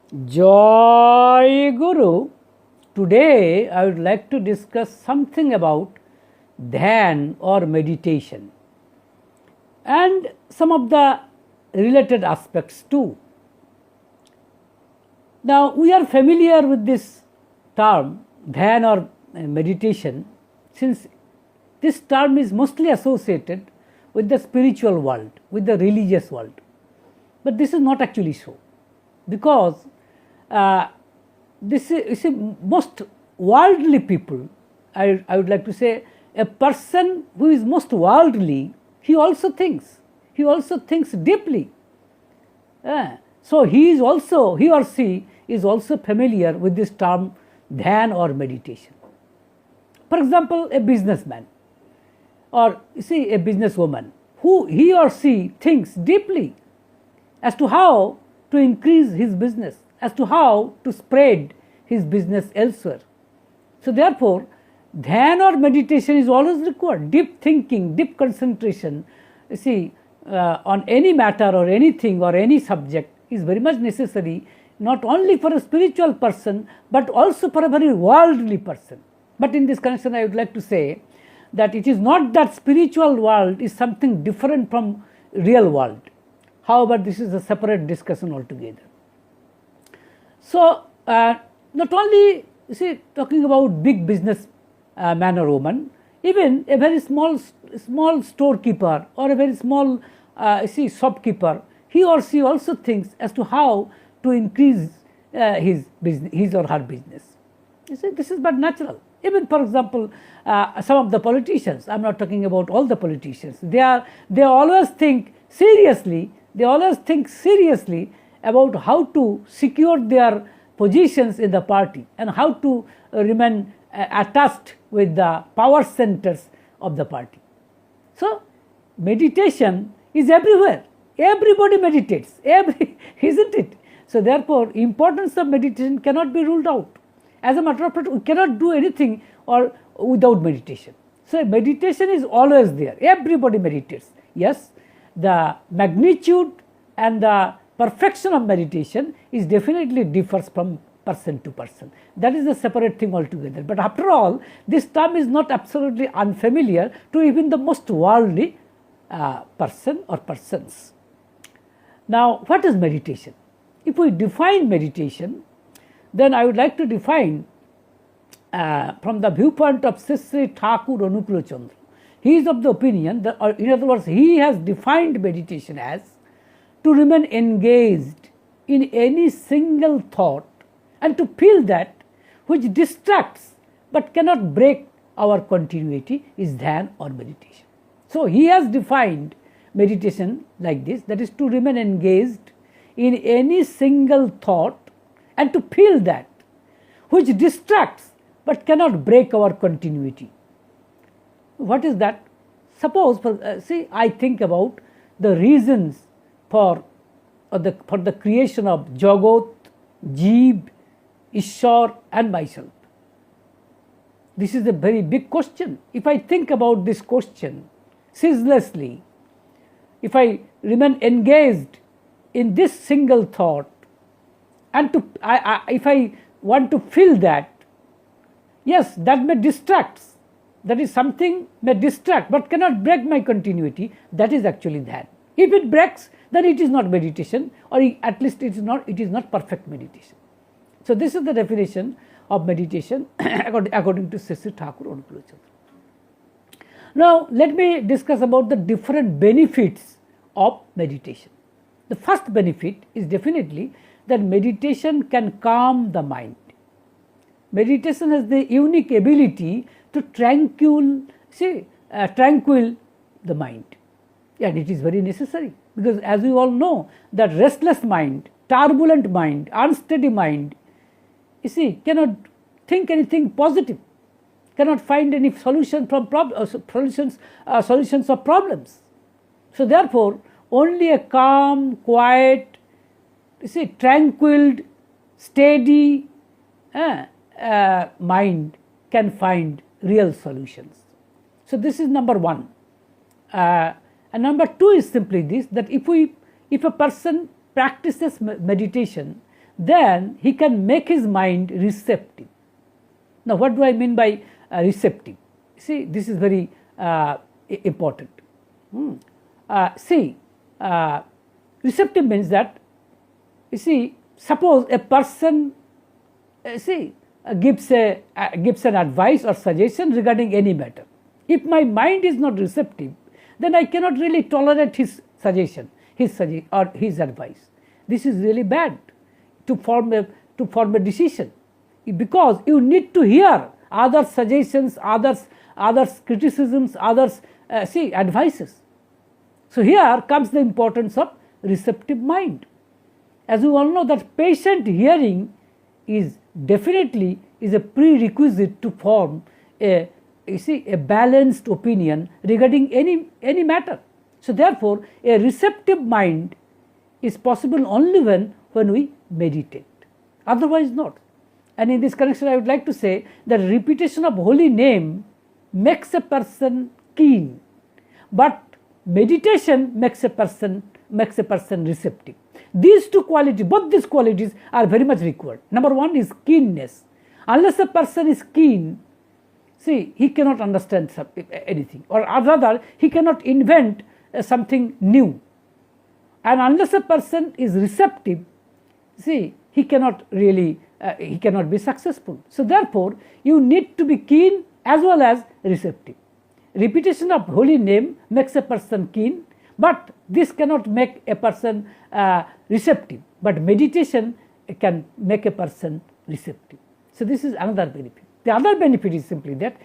Joy Guru. Today I would like to discuss something about dhyan or meditation and some of the related aspects too. Now we are familiar with this term dhyan or meditation since this term is mostly associated with the spiritual world, with the religious world. But this is not actually so, because this is, you see, most worldly people, I would like to say, a person who is most worldly, he also thinks deeply. So he or she is also familiar with this term dhyan or meditation. For example, a businessman or you see a businesswoman, who he or she thinks deeply as to how to increase his business, as to how to spread his business elsewhere. So therefore, dhyan or meditation is always required. Deep thinking, deep concentration, you see, on any matter or anything or any subject is very much necessary, not only for a spiritual person but also for a very worldly person. But in this connection, I would like to say that it is not that spiritual world is something different from real world. However, this is a separate discussion altogether. So, not only you see talking about big business man or woman, even a very small storekeeper or a very small shopkeeper, he or she also thinks as to how to increase his or her business. You see, this is but natural. Even for example, some of the politicians, I am not talking about all the politicians, they always think seriously. They always think seriously about how to secure their positions in the party and how to remain attached with the power centers of the party. So, meditation is everywhere. Everybody meditates, isn't it? So, therefore, importance of meditation cannot be ruled out. As a matter of fact, we cannot do anything or without meditation. So, meditation is always there. Everybody meditates. Yes, the magnitude and the perfection of meditation is definitely differs from person to person. That is a separate thing altogether. But after all, this term is not absolutely unfamiliar to even the most worldly person or persons. Now, what is meditation? If we define meditation, then I would like to define from the viewpoint of Sri Thakur Anukulo Chandra. He is of the opinion that, or in other words, he has defined meditation as to remain engaged in any single thought and to feel that which distracts but cannot break our continuity is dhyan or meditation. So, he has defined meditation like this, that is to remain engaged in any single thought and to feel that which distracts but cannot break our continuity. What is that? Suppose, I think about the reasons for the creation of Jagat, Jeev, Ishwar and myself. This is a very big question. If I think about this question ceaselessly, if I remain engaged in this single thought and if I want to feel that, yes, that may distract. That is something may distract but cannot break my continuity. That is actually dhyan. If it breaks, then it is not meditation, or at least it is not perfect meditation. So, this is the definition of meditation according to Sri Thakur Anukulo Chandra. Now, let me discuss about the different benefits of meditation. The first benefit is definitely that meditation can calm the mind. Meditation has the unique ability to tranquil the mind, and it is very necessary, because as we all know that restless mind, turbulent mind, unsteady mind, cannot think anything positive, cannot find any solution from solutions of problems. So therefore, only a calm, quiet, tranquil, steady mind can find real solutions. So this is number one. And number two is simply this, that if a person practices meditation, then he can make his mind receptive. Now, what do I mean by receptive? See, this is very important. Receptive means that, you see, suppose a person gives an advice or suggestion regarding any matter. If my mind is not receptive, then I cannot really tolerate his suggestion, or his advice. This is really bad to form a decision, because you need to hear other suggestions, others criticisms, others advices. So here comes the importance of receptive mind. As we all know, that patient hearing is definitely a prerequisite to form a balanced opinion regarding any matter. So therefore, a receptive mind is possible only when we meditate, otherwise not. And in this connection, I would like to say that repetition of holy name makes a person keen, but meditation makes a person receptive. These two qualities, both these qualities are very much required. Number one is keenness. Unless a person is keen, he cannot understand anything, or rather he cannot invent something new. And unless a person is receptive, he cannot really he cannot be successful. So therefore, you need to be keen as well as receptive. Repetition of holy name makes a person keen, but this cannot make a person receptive. But meditation can make a person receptive. So this is another benefit. The other benefit is simply that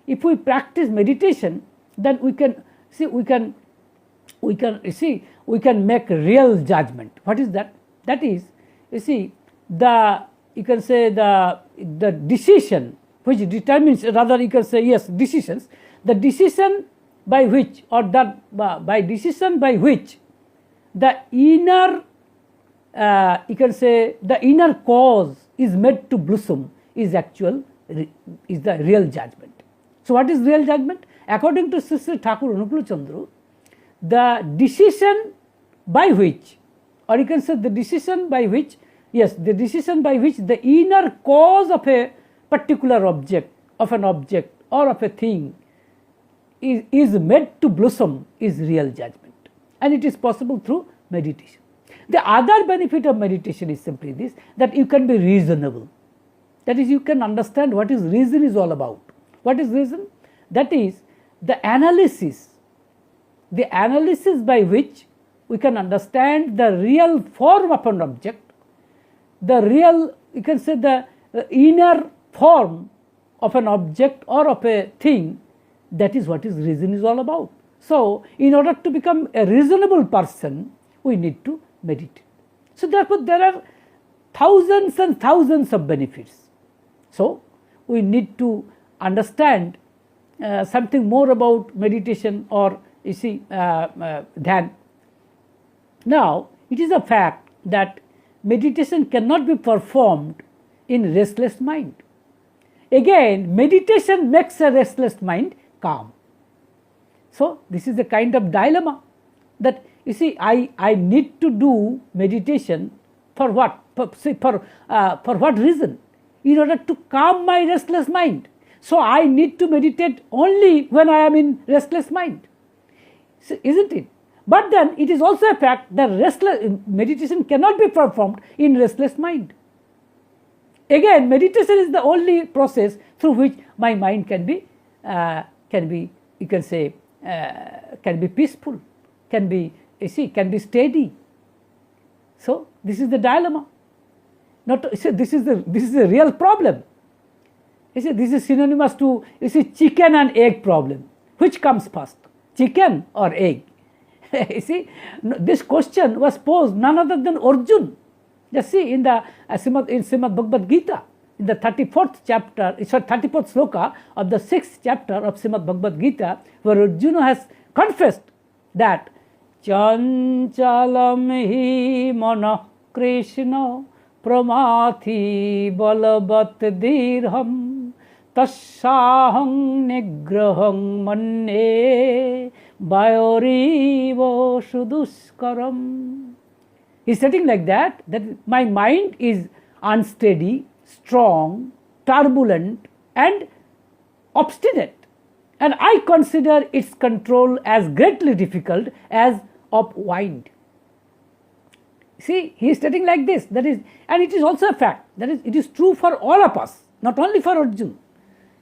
if we practice meditation, then we can make real judgment. What is that? That is, you can say the decision which determines, rather you can say, yes, decisions. The decision by which, or by decision by which the inner, you can say, the inner cause is made to blossom is the real judgment. So what is real judgment? According to Sri Thakur Anupulu Chandru, the decision by which, or you can say the decision by which the inner cause of a particular object, or of a thing is made to blossom is real judgment, and it is possible through meditation. The other benefit of meditation is simply this, that you can be reasonable. That is, you can understand what is reason is all about. What is reason? That is the analysis by which we can understand the real form of an object, the real, you can say, the inner form of an object or of a thing. That is what reason is all about. So in order to become a reasonable person, we need to meditate. So therefore, there are thousands and thousands of benefits. So we need to understand something more about meditation, or dhyan. Now, it is a fact that meditation cannot be performed in restless mind. Again, meditation makes a restless mind calm. So this is a kind of dilemma, that I need to do meditation for what? For what reason? In order to calm my restless mind. So I need to meditate only when I am in restless mind, isn't it? But then it is also a fact that meditation cannot be performed in restless mind. Again, meditation is the only process through which my mind can be you can say, can be peaceful, can be steady. So this is the dilemma. This is the real problem. This is synonymous to chicken and egg problem. Which comes first, chicken or egg? This question was posed none other than Arjun. Just see in the Srimad Bhagavad Gita, in the 34th chapter, 34th sloka of the 6th chapter of Srimad Bhagavad Gita, where Arjuna has confessed that Chanchalam hi manah Krishna pramathi balavat dirham tassahang nigrahang manne bayorivo suduskaram. He is stating like that my mind is unsteady, strong, turbulent, and obstinate, and I consider its control as greatly difficult as of wind. See, he is stating like this, that is, and it is also a fact, that is, it is true for all of us, not only for Arjuna.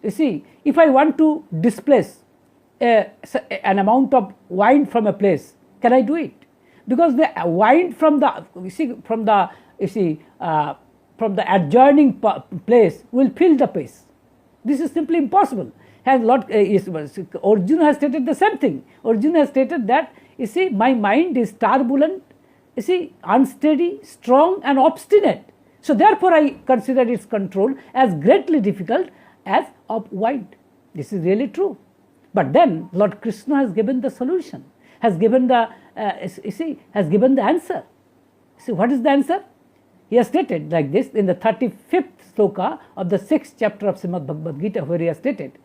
You see, if I want to displace an amount of wind from a place, can I do it? Because the wind from the adjoining place will fill the place. This is simply impossible. Arjuna has stated the same thing. Arjuna has stated that, you see, my mind is turbulent, you see, unsteady, strong, and obstinate. So therefore I consider its control as greatly difficult as of wind. This is really true. But then Lord Krishna has given the solution, has given the answer. See, what is the answer? He has stated like this in the 35th sloka of the 6th chapter of Srimad Bhagavad Gita, where he has stated,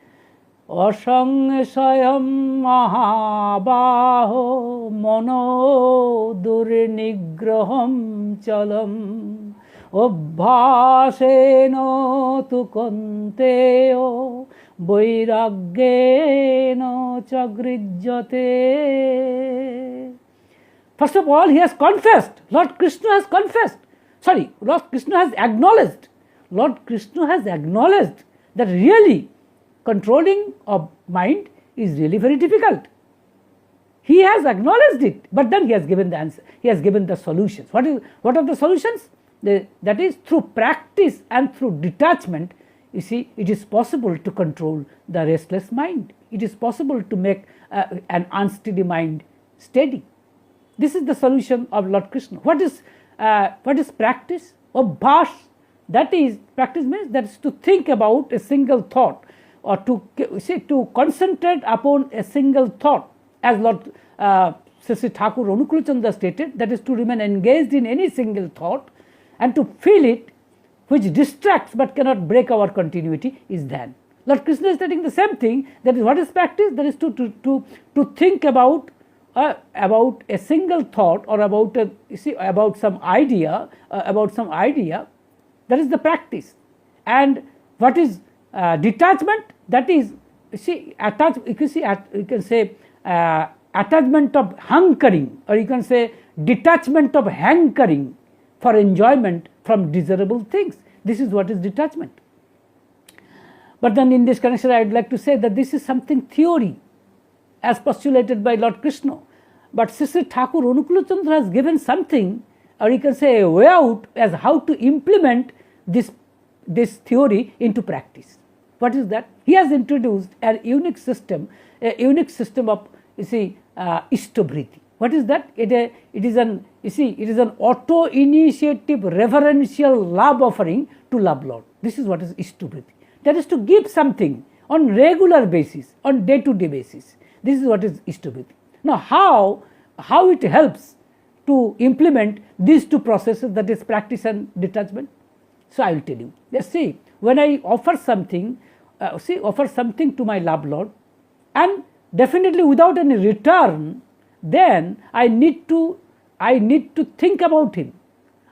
Asangshayam mahabaho mono durnigraham chalam Obhaseno tu konteo vairagyeno chagrijyate. First of all, he has confessed. Lord Krishna has confessed. Lord Krishna has acknowledged. Lord Krishna has acknowledged that really controlling of mind is really very difficult. He has acknowledged it, but then he has given the answer. He has given the solutions. What are the solutions? That is, through practice and through detachment, you see, it is possible to control the restless mind. It is possible to make an unsteady mind steady. This is the solution of Lord Krishna. What is practice? Abhas. That is, practice means that is to think about a single thought, or to concentrate upon a single thought, as Lord Sri Thakur Anukula Chandra stated, that is to remain engaged in any single thought and to feel it, which distracts but cannot break our continuity, is dhan. Lord Krishna is stating the same thing. That is, what is practice? That is to think about a single thought, or about some idea. That is the practice. And what is detachment? That is, you can say attachment of hankering, or you can say detachment of hankering for enjoyment from desirable things. This is what is detachment. But then in this connection, I would like to say that this is something theory, as postulated by Lord Krishna. But Sri Thakur Anukula Chandra has given something, or you can say a way out, as how to implement this theory into practice. What is that? He has introduced a unique system of, Ishtabhriti. What is that? It is an auto-initiative reverential love offering to love Lord. This is what is Ishtabhriti. That is to give something on regular basis, on day-to-day basis. This is what is Ishtabhriti. Now, how it helps to implement these two processes, that is practice and detachment? So I will tell you. Let's see, when I offer something to my love Lord, and definitely without any return, then I need to think about him.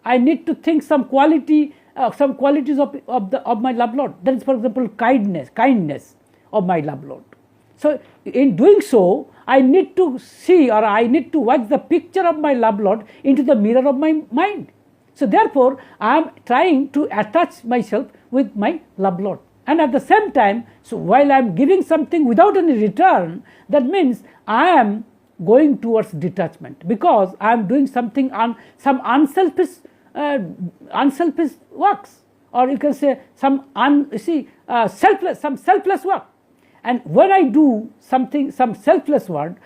I need to think some qualities of my love Lord. That is, for example, kindness of my love Lord. So in doing so, I need to see, or I need to watch the picture of my love Lord into the mirror of my mind. So therefore, I am trying to attach myself with my love Lord. And at the same time, so while I am giving something without any return, that means I am going towards detachment, because I am doing something on some unselfish works, or you can say some selfless work. And when I do some selfless works,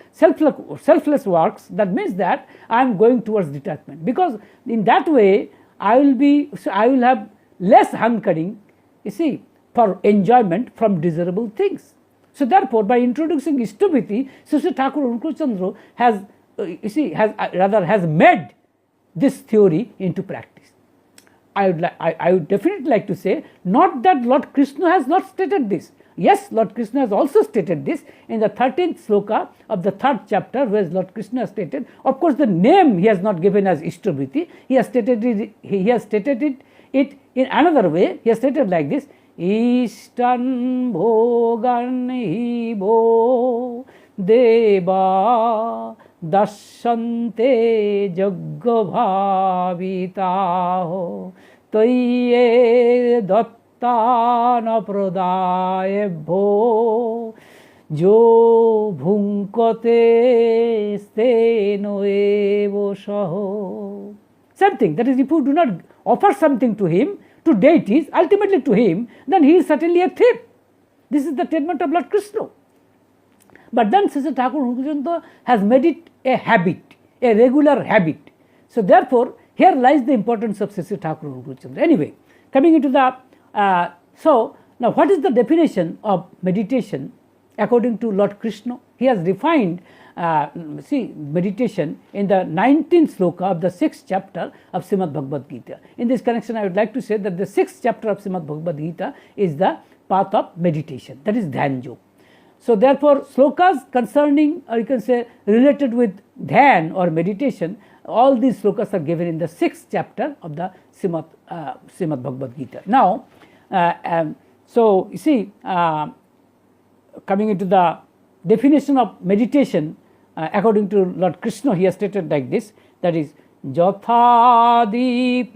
that means that I am going towards detachment, because in that way I will have less hankering, for enjoyment from desirable things. So therefore, by introducing Ishtabhriti, Sri Thakur Anukula Chandra has made this theory into practice. I would definitely like to say, not that Lord Krishna has not stated this. Yes, Lord Krishna has also stated this in the 13th sloka of the 3rd chapter, where Lord Krishna stated, of course the name he has not given as Ishtavriti, he has stated it in another way. He has stated like this: Ishtan bhogan hibo deva dashante jagga bhavitaho toye dattana pradayebho jo bhunkate steno evo saho. Something, that is, if you do not offer something to him, to deities, ultimately to him, then he is certainly a thief. This is the statement of Lord Krishna. But then Sri Thakur Rukuchandra has made it a habit, a regular habit. So therefore, here lies the importance of Sri Thakur Rukuchandra. Anyway, coming into the, so now what is the definition of meditation according to Lord Krishna? He has defined meditation in the 19th sloka of the 6th chapter of Srimad Bhagavad Gita. In this connection, I would like to say that the 6th chapter of Srimad Bhagavad Gita is the path of meditation, that is Dhyan Yoga. So therefore, slokas concerning, or you can say related with Dhyan or meditation, all these slokas are given in the 6th chapter of the Srimad Bhagavad Gita. Now, so you see, coming into the definition of meditation, according to Lord Krishna, he has stated like this, that is, Jathadipo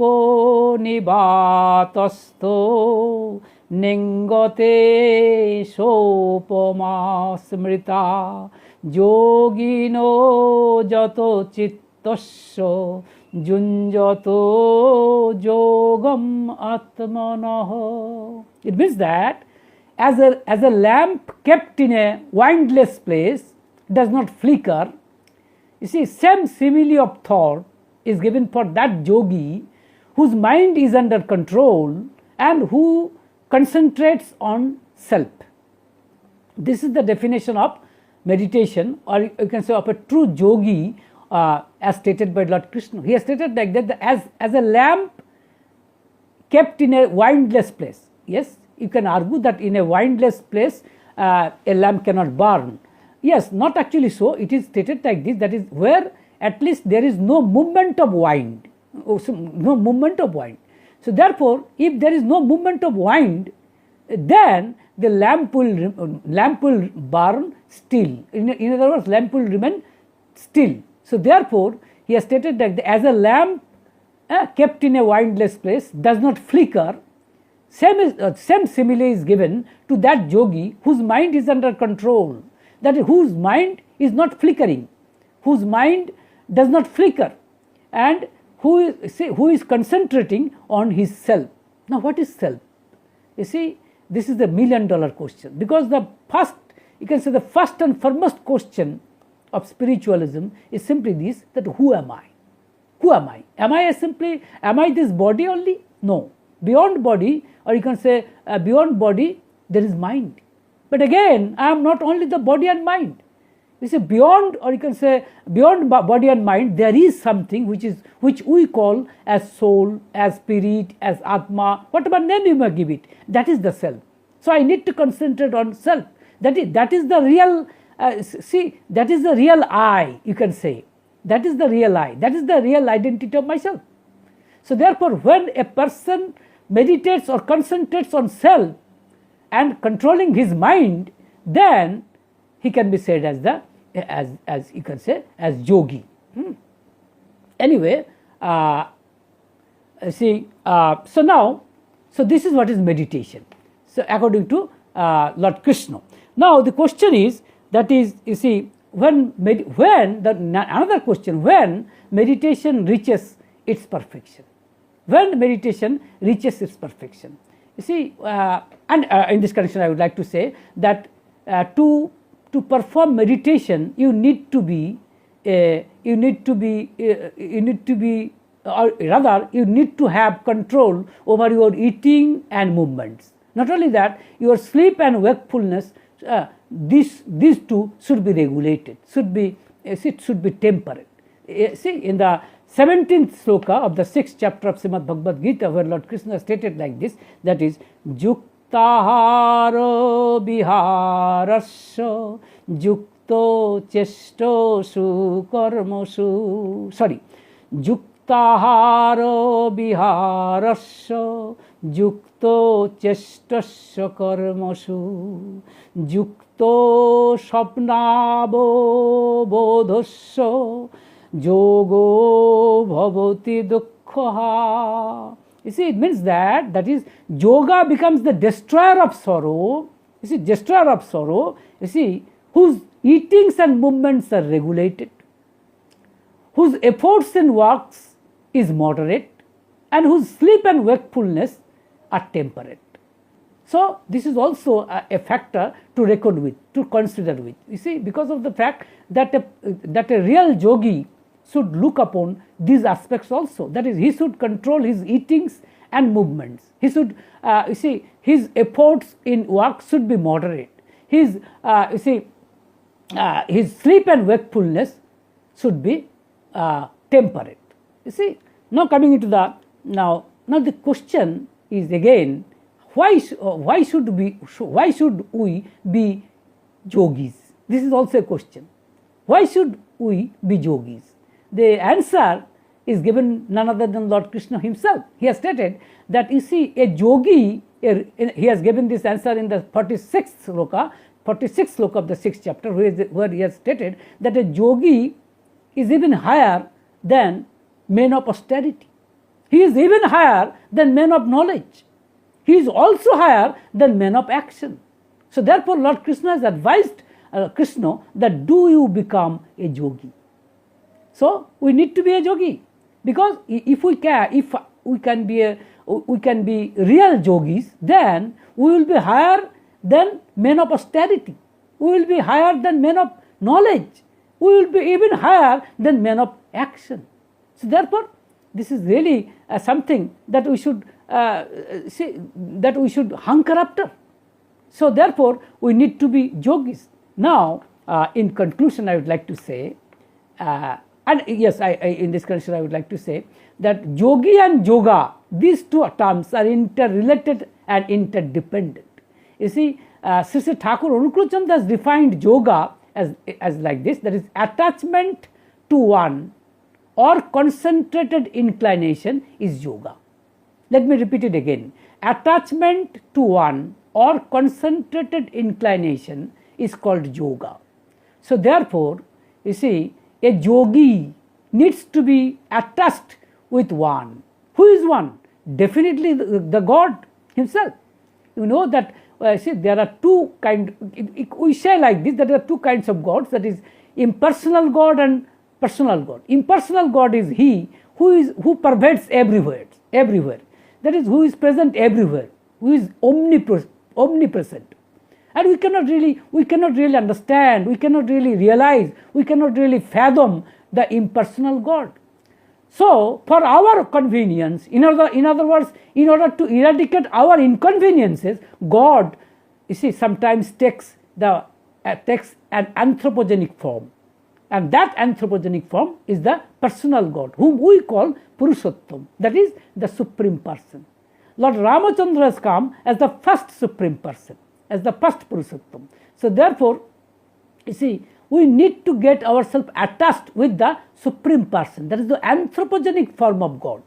nibatasto ningate sopama smrita yogino jato chittasya junjato yogam atmanaha. It means that as a lamp kept in a windless place does not flicker, you see, same simile of thought is given for that yogi whose mind is under control and who concentrates on self. This is the definition of meditation, or you can say of a true yogi, as stated by Lord Krishna. He has stated like that, as a lamp kept in a windless place. Yes, you can argue that in a windless place a lamp cannot burn. Yes, not actually so. It is stated like this, that is, where at least there is no movement of wind. No movement of wind. So therefore, if there is no movement of wind, then the lamp will burn still. In other words, lamp will remain still. So therefore, he has stated that as a lamp kept in a windless place does not flicker, same simile is given to that yogi whose mind is under control, that is, whose mind is not flickering, whose mind does not flicker, and who is concentrating on his self. Now, what is self? You see, this is the $1 million question, because the first, you can say the first and foremost question of spiritualism is simply this, that who am I? Who am I? Am I this body only? No. Beyond body, or you can say beyond body, there is mind. But again, I am not only the body and mind. You see, beyond, or you can say beyond body and mind, there is something which we call as soul, as spirit, as atma, whatever name you may give it. That is the self. So I need to concentrate on self. That is the real. That is the real I. You can say that is the real I. That is the real identity of myself. So therefore, when a person meditates or concentrates on self and controlling his mind, then he can be said as you can say as yogi. Anyway, so this is what is meditation. So according to Lord Krishna. Now the question is, that is, you see, another question, when meditation reaches its perfection. When meditation reaches its perfection. You see, in this connection, I would like to say that to perform meditation, you need to be, or rather, you need to have control over your eating and movements. Not only that, your sleep and wakefulness, these two should be regulated. It should be temperate. See, in the 17th sloka of the 6th chapter of Srimad Bhagavad Gita, where Lord Krishna stated like this, that is, Yuktam যুক্তাহার বিহারস্য যুক্ত চেষ্টসু কর্মসু, যুক্তাহার বিহারস্য যুক্ত চেষ্টস্য কর্মসু যুক্ত স্বপ্নাববোধস্য Jogo ভবতি দুঃখহা. You see, it means that is yoga becomes the destroyer of sorrow. You see, destroyer of sorrow, you see, whose eatings and movements are regulated, whose efforts and works is moderate, and whose sleep and wakefulness are temperate. So this is also a factor to reckon with, to consider with. You see, because of the fact that a real yogi should look upon these aspects also. That is, he should control his eatings and movements. He should, you see, his efforts in work should be moderate. His, you see, his sleep and wakefulness should be temperate. You see, now coming into the now the question is again, why should we be yogis? This is also a question. Why should we be yogis? The answer is given none other than Lord Krishna himself. He has stated that, you see, a yogi, he has given this answer in the 46th sloka of the 6th chapter, where he has stated that a yogi is even higher than men of austerity. He is even higher than men of knowledge. He is also higher than men of action. So therefore Lord Krishna has advised Krishna that do you become a yogi. So we need to be a yogi, because if we can be real yogis, then we will be higher than men of austerity. We will be higher than men of knowledge. We will be even higher than men of action. So therefore, this is really something that we should that we should hunker after. So therefore, we need to be yogis. Now, in conclusion, I would like to say. And yes, in this connection, I would like to say that yogi and yoga, these two terms are interrelated and interdependent. You see, Sri Sri Thakur Anukulachandra has defined yoga as like this, that is, attachment to one or concentrated inclination is yoga. Let me repeat it again. Attachment to one or concentrated inclination is called yoga. So therefore, you see, a yogi needs to be attached with one. Who is one? Definitely the God himself. You know that, see, there are two kinds, we say like this, that there are two kinds of gods, that is impersonal God and personal God. Impersonal God is he who pervades everywhere. That is, who is present everywhere, who is omnipresent. And we cannot really understand, we cannot really realize, we cannot really fathom the impersonal God. So, for our convenience, in other words, in order to eradicate our inconveniences, God, you see, sometimes takes an anthropogenic form. And that anthropogenic form is the personal God, whom we call Purushottam, that is the Supreme Person. Lord Ramachandra has come as the first Supreme Person, as the first Purushottam. So therefore, you see, we need to get ourselves attached with the Supreme Person, that is the anthropogenic form of God.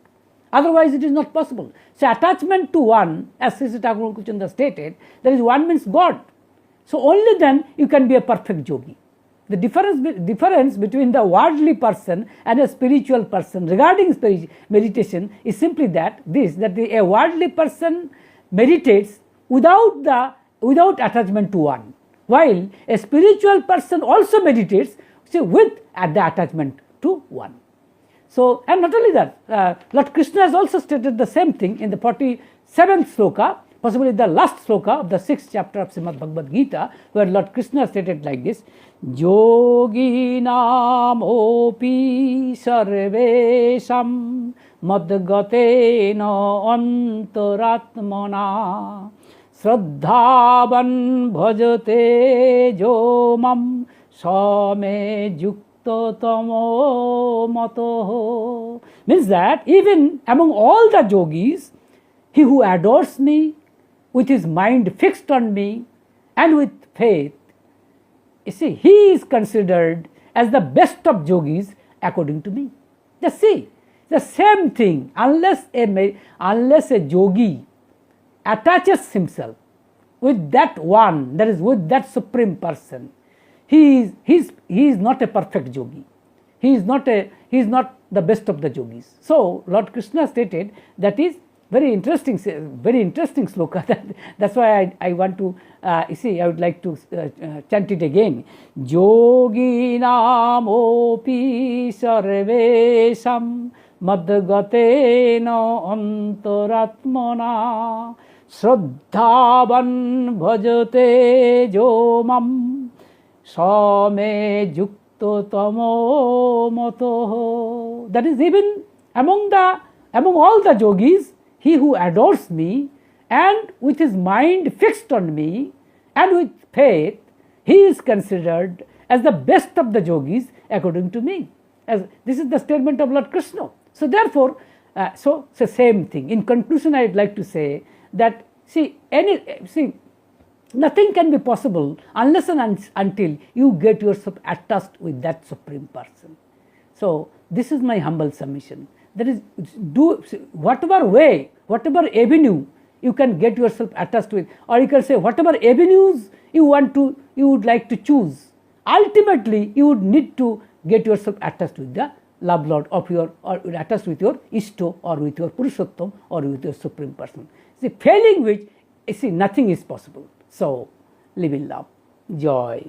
Otherwise, it is not possible. So attachment to one, as Sri Sri Thakur Anukulachandra stated, that is, one means God. So only then you can be a perfect yogi. The difference between the worldly person and a spiritual person regarding meditation is simply that a worldly person meditates without attachment to one, while a spiritual person also meditates with the attachment to one. So, and not only that, Lord Krishna has also stated the same thing in the 47th sloka, possibly the last sloka of the 6th chapter of Srimad Bhagavad Gita, where Lord Krishna stated like this: Yoginam opi sarvesham madgatena antaratmana Shraddhavan bhajate jo mam same yukta tamo matoho. Means that even among all the yogis, he who adores me, with his mind fixed on me and with faith, you see, he is considered as the best of yogis according to me. Just see, the same thing, unless a yogi attaches himself with that one, that is with that supreme person, he is not a perfect yogi. He is not the best of the yogis. So Lord Krishna stated, that is very interesting sloka. That's why I want to, I would like to chant it again. Yoginam opi sarvesham madgatena antaratmana shraddhavan bhajate jomam same yukto tamo moto. That is, even among all the yogis, he who adores me and with his mind fixed on me and with faith, he is considered as the best of the yogis according to me. As this is the statement of Lord Krishna. So therefore, so it's the same thing. In conclusion, I would like to say that nothing can be possible unless and until you get yourself attached with that supreme person. So this is my humble submission. That is, do whatever way, whatever avenue you can get yourself attached with, or you can say whatever avenues you would like to choose. Ultimately, you would need to get yourself attached with the love Lord of or attached with your Ishto, or with your Purushottam, or with your supreme person. See, failing which, nothing is possible. So live in love, joy.